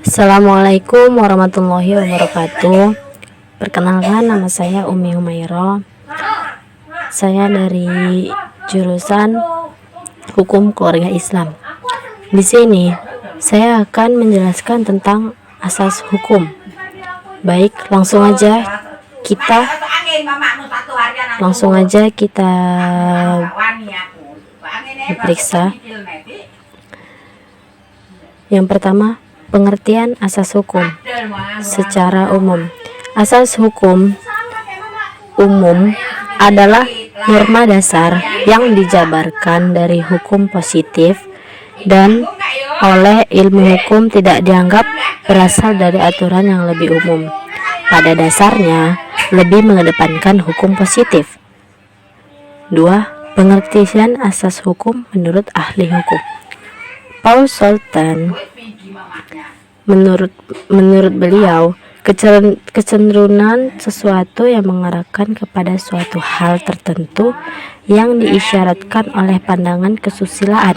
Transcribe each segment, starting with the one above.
Assalamualaikum warahmatullahi wabarakatuh. Perkenalkan, nama saya Umi Humaira. Saya dari jurusan Hukum Keluarga Islam. Di sini saya akan menjelaskan tentang asas hukum. Baik, langsung aja kita periksa. Yang pertama, pengertian asas hukum secara umum. Asas hukum umum adalah norma dasar yang dijabarkan dari hukum positif dan oleh ilmu hukum tidak dianggap berasal dari aturan yang lebih umum. Pada dasarnya, lebih mengedepankan hukum positif. 2. Pengertian asas hukum menurut ahli hukum. Paul Sultan, menurut beliau, kecenderungan sesuatu yang mengarahkan kepada suatu hal tertentu yang diisyaratkan oleh pandangan kesusilaan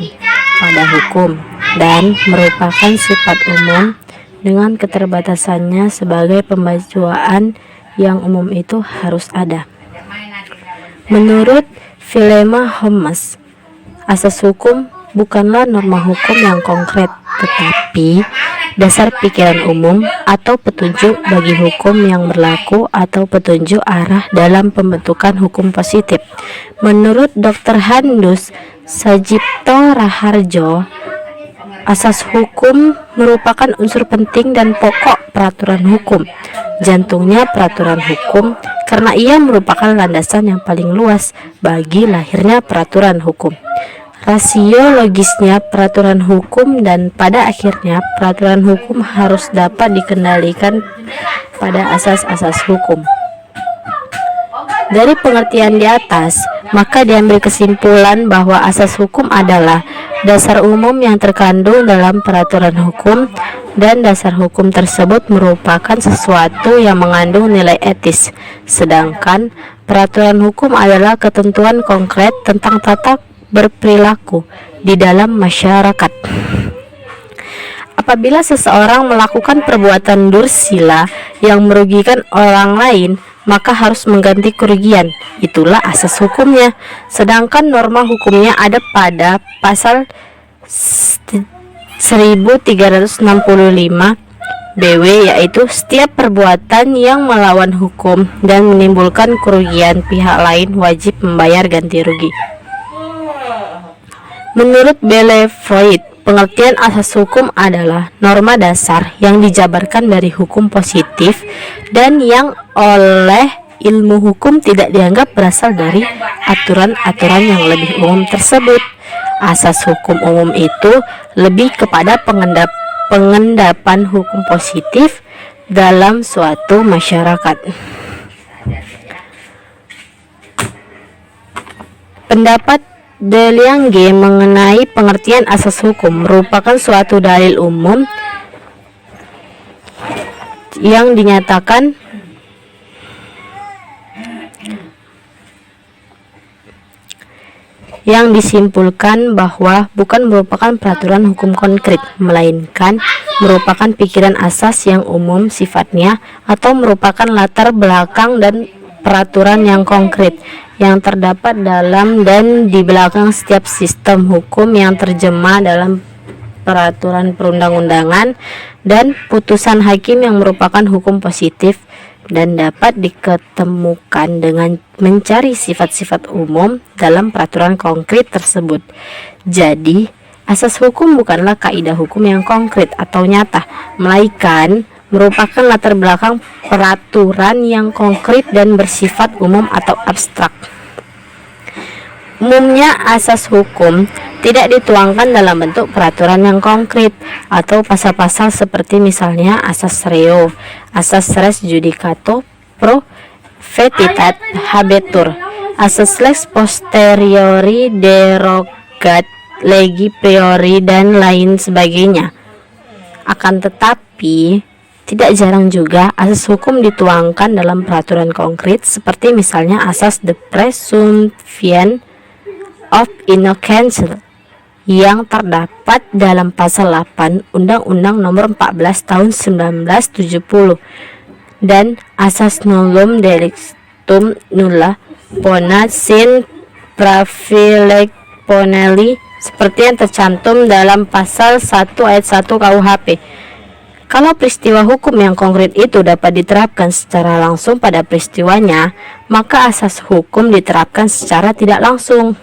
pada hukum dan merupakan sifat umum dengan keterbatasannya sebagai pembacuan yang umum itu harus ada. Menurut Philema Hommes, asas hukum bukanlah norma hukum yang konkret, tetapi dasar pikiran umum atau petunjuk bagi hukum yang berlaku atau petunjuk arah dalam pembentukan hukum positif. Menurut Dr. Handus Sajipto Raharjo, asas hukum merupakan unsur penting dan pokok peraturan hukum, jantungnya peraturan hukum, karena ia merupakan landasan yang paling luas bagi lahirnya peraturan hukum. Rasio logisnya peraturan hukum dan pada akhirnya peraturan hukum harus dapat dikendalikan pada asas-asas hukum. Dari pengertian di atas, maka diambil kesimpulan bahwa asas hukum adalah dasar umum yang terkandung dalam peraturan hukum, dan dasar hukum tersebut merupakan sesuatu yang mengandung nilai etis, sedangkan peraturan hukum adalah ketentuan konkret tentang tata berperilaku di dalam masyarakat. Apabila seseorang melakukan perbuatan dursila yang merugikan orang lain, maka harus mengganti kerugian. Itulah asas hukumnya. Sedangkan norma hukumnya ada pada pasal 1365 BW, yaitu setiap perbuatan yang melawan hukum dan menimbulkan kerugian pihak lain wajib membayar ganti rugi. Menurut Bellevoet, pengertian asas hukum adalah norma dasar yang dijabarkan dari hukum positif dan yang oleh ilmu hukum tidak dianggap berasal dari aturan-aturan yang lebih umum tersebut. Asas hukum umum itu lebih kepada pengendapan hukum positif dalam suatu masyarakat. Pendapat DeLange mengenai pengertian asas hukum merupakan suatu dalil umum yang dinyatakan yang disimpulkan bahwa bukan merupakan peraturan hukum konkret, melainkan merupakan pikiran asas yang umum sifatnya atau merupakan latar belakang dan peraturan yang konkret yang terdapat dalam dan di belakang setiap sistem hukum yang terjemah dalam peraturan perundang-undangan dan putusan hakim yang merupakan hukum positif dan dapat diketemukan dengan mencari sifat-sifat umum dalam peraturan konkret tersebut. Jadi, asas hukum bukanlah kaidah hukum yang konkret atau nyata, melainkan merupakan latar belakang peraturan yang konkret dan bersifat umum atau abstrak. Umumnya asas hukum tidak dituangkan dalam bentuk peraturan yang konkret atau pasal-pasal seperti misalnya asas reo, asas res judicato pro vetitat habetur, asas lex posteriori derogat legi priori dan lain sebagainya. Akan tetapi tidak jarang juga asas hukum dituangkan dalam peraturan konkret seperti misalnya asas the presumption of innocence yang terdapat dalam pasal 8 Undang-Undang Nomor 14 Tahun 1970 dan asas nullum delictum nulla pona sine praelectioneli seperti yang tercantum dalam pasal 1 ayat 1 KUHP. Kalau peristiwa hukum yang konkret itu dapat diterapkan secara langsung pada peristiwanya, maka asas hukum diterapkan secara tidak langsung.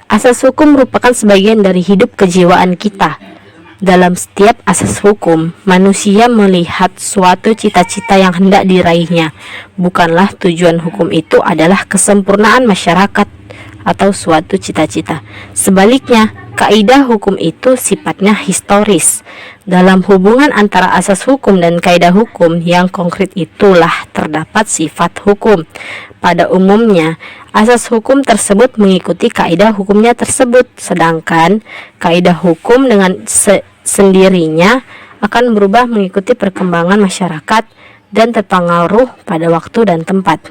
Asas hukum merupakan sebagian dari hidup kejiwaan kita. Dalam setiap asas hukum, manusia melihat suatu cita-cita yang hendak diraihnya. Bukanlah tujuan hukum itu adalah kesempurnaan masyarakat atau suatu cita-cita. Sebaliknya, kaidah hukum itu sifatnya historis. Dalam hubungan antara asas hukum dan kaidah hukum yang konkret itulah terdapat sifat hukum. Pada umumnya, asas hukum tersebut mengikuti kaidah hukumnya tersebut, sedangkan kaidah hukum dengan sendirinya akan berubah mengikuti perkembangan masyarakat dan terpengaruh pada waktu dan tempat.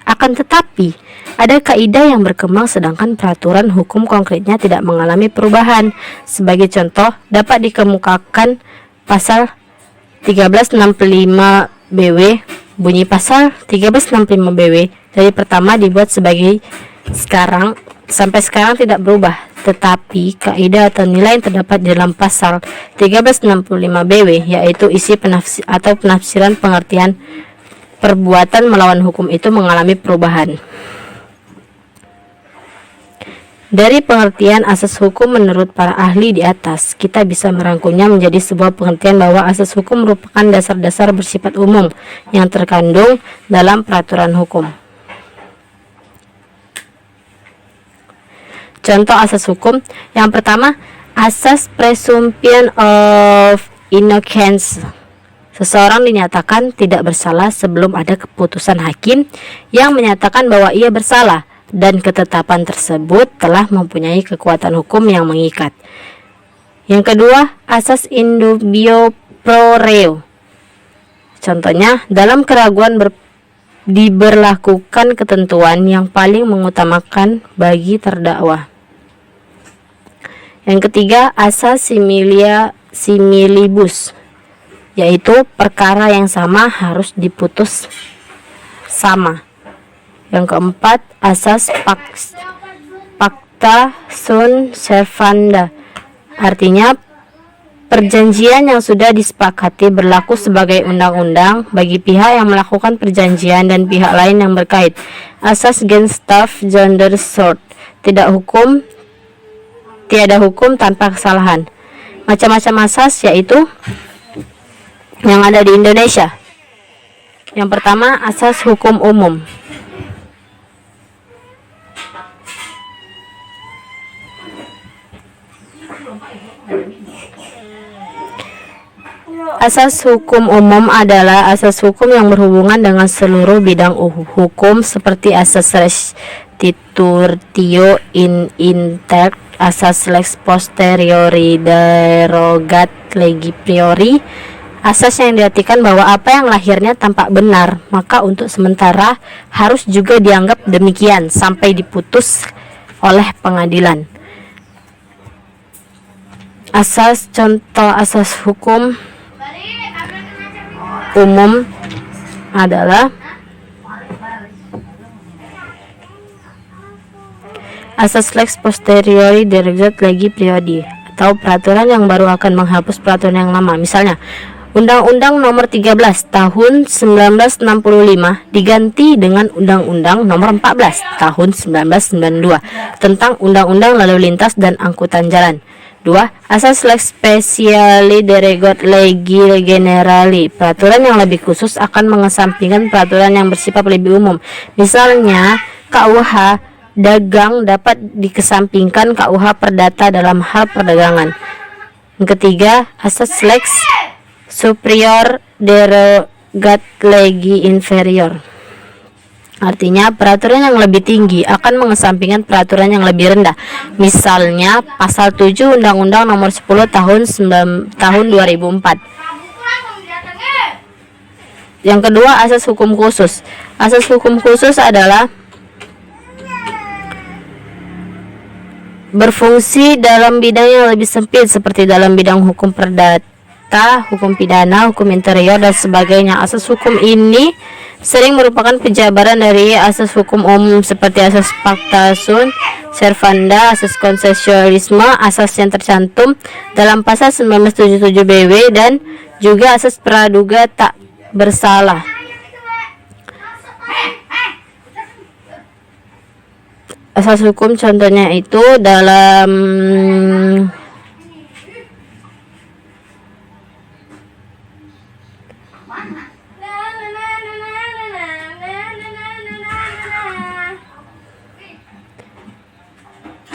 Akan tetapi, ada kaidah yang berkembang sedangkan peraturan hukum konkretnya tidak mengalami perubahan. Sebagai contoh, dapat dikemukakan pasal 1365 BW. Bunyi pasal 1365 BW dari pertama dibuat sebagai sampai sekarang tidak berubah. Tetapi kaidah atau nilai yang terdapat dalam pasal 1365 BW, yaitu isi penafsiran pengertian perbuatan melawan hukum itu mengalami perubahan. Dari pengertian asas hukum menurut para ahli di atas, kita bisa merangkumnya menjadi sebuah pengertian bahwa asas hukum merupakan dasar-dasar bersifat umum yang terkandung dalam peraturan hukum. Contoh asas hukum yang pertama, asas presumption of innocence. Seseorang dinyatakan tidak bersalah sebelum ada keputusan hakim yang menyatakan bahwa ia bersalah, dan ketetapan tersebut telah mempunyai kekuatan hukum yang mengikat. Yang kedua, asas in dubio pro reo. Contohnya, dalam keraguan diberlakukan ketentuan yang paling mengutamakan bagi terdakwa. Yang ketiga, asas similia similibus, yaitu perkara yang sama harus diputus sama. Yang keempat, asas pacta sunt servanda, artinya perjanjian yang sudah disepakati berlaku sebagai undang-undang bagi pihak yang melakukan perjanjian dan pihak lain yang berkait. Asas Genstaff Gender Sort, tiada hukum tanpa kesalahan. Macam-macam asas yaitu yang ada di Indonesia. Yang pertama, asas hukum umum. Asas hukum umum adalah asas hukum yang berhubungan dengan seluruh bidang hukum seperti asas restitutio in inter, asas lex posteriori derogat legi priori. Asas yang diartikan bahwa apa yang lahirnya tampak benar, maka untuk sementara harus juga dianggap demikian sampai diputus oleh pengadilan. Contoh asas hukum umum adalah asas lex posteriori derogat legi priori, atau peraturan yang baru akan menghapus peraturan yang lama. Misalnya, Undang-Undang Nomor 13 Tahun 1965 diganti dengan Undang-Undang Nomor 14 Tahun 1992 tentang Undang-Undang Lalu Lintas dan Angkutan Jalan. 2. Asas lex speciali derogat legi generali. Peraturan yang lebih khusus akan mengesampingkan peraturan yang bersifat lebih umum. Misalnya, KUH dagang dapat dikesampingkan KUH perdata dalam hal perdagangan. Yang ketiga, asas lex superior derogat legi inferior. Artinya, peraturan yang lebih tinggi akan mengesampingkan peraturan yang lebih rendah. Misalnya, pasal 7 Undang-Undang Nomor 10 tahun 2004. Yang kedua, asas hukum khusus. Asas hukum khusus adalah berfungsi dalam bidang yang lebih sempit seperti dalam bidang hukum perdata, hukum pidana, hukum interior, dan sebagainya. Asas hukum ini sering merupakan penjabaran dari asas hukum umum seperti asas pacta sunt servanda, asas konsesionalisme, asas yang tercantum dalam pasal 1977 BW, dan juga asas praduga tak bersalah. Asas hukum contohnya itu dalam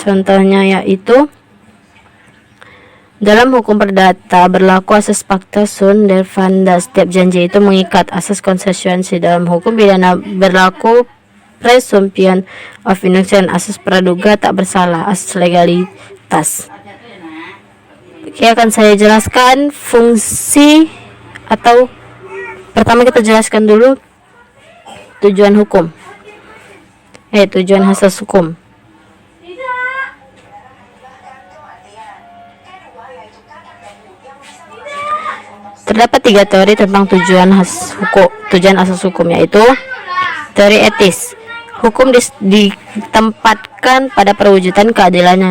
yaitu dalam hukum perdata berlaku asas pacta sunt servanda, setiap janji itu mengikat. Asas konsesionsi dalam hukum pidana berlaku presumption of innocence, asas praduga tak bersalah, asas legalitas. Oke, akan saya jelaskan fungsi, atau pertama kita jelaskan dulu tujuan hukum. Tujuan asas hukum. Terdapat 3 teori tentang tujuan asas hukum, yaitu teori etis. Hukum ditempatkan pada perwujudan keadilan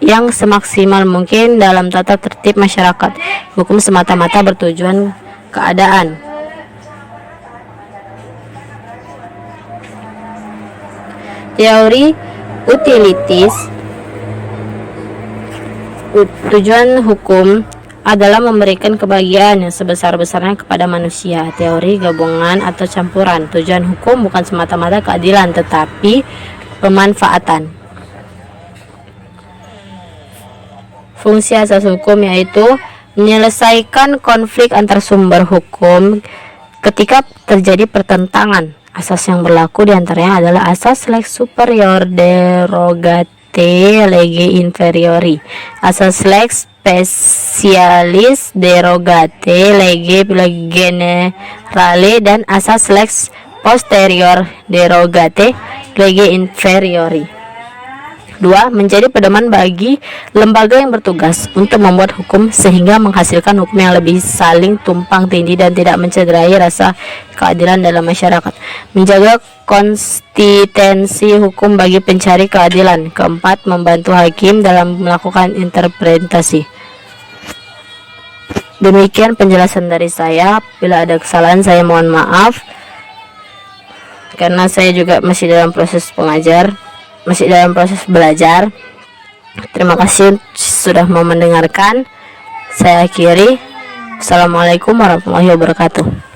yang semaksimal mungkin dalam tata tertib masyarakat. Hukum semata-mata bertujuan keadaan. Teori utilitis. Tujuan hukum adalah memberikan kebahagiaan yang sebesar-besarnya kepada manusia. Teori gabungan atau campuran. Tujuan hukum bukan semata-mata keadilan, tetapi pemanfaatan. Fungsi asas hukum yaitu menyelesaikan konflik antar sumber hukum ketika terjadi pertentangan. Asas yang berlaku diantaranya adalah asas lex superior derogate lege inferiori, asas lex specialis derogate lege generale, dan asas lex posterior derogate lege inferiori. 2. Menjadi pedoman bagi lembaga yang bertugas untuk membuat hukum sehingga menghasilkan hukum yang lebih saling tumpang tindih dan tidak mencederai rasa keadilan dalam masyarakat. Menjaga konsistensi hukum bagi pencari keadilan. 4. Membantu hakim dalam melakukan interpretasi. Demikian penjelasan dari saya. Bila ada kesalahan saya mohon maaf, karena saya juga masih dalam proses belajar. Terima kasih sudah mau mendengarkan. Saya akhiri. Assalamualaikum warahmatullahi wabarakatuh.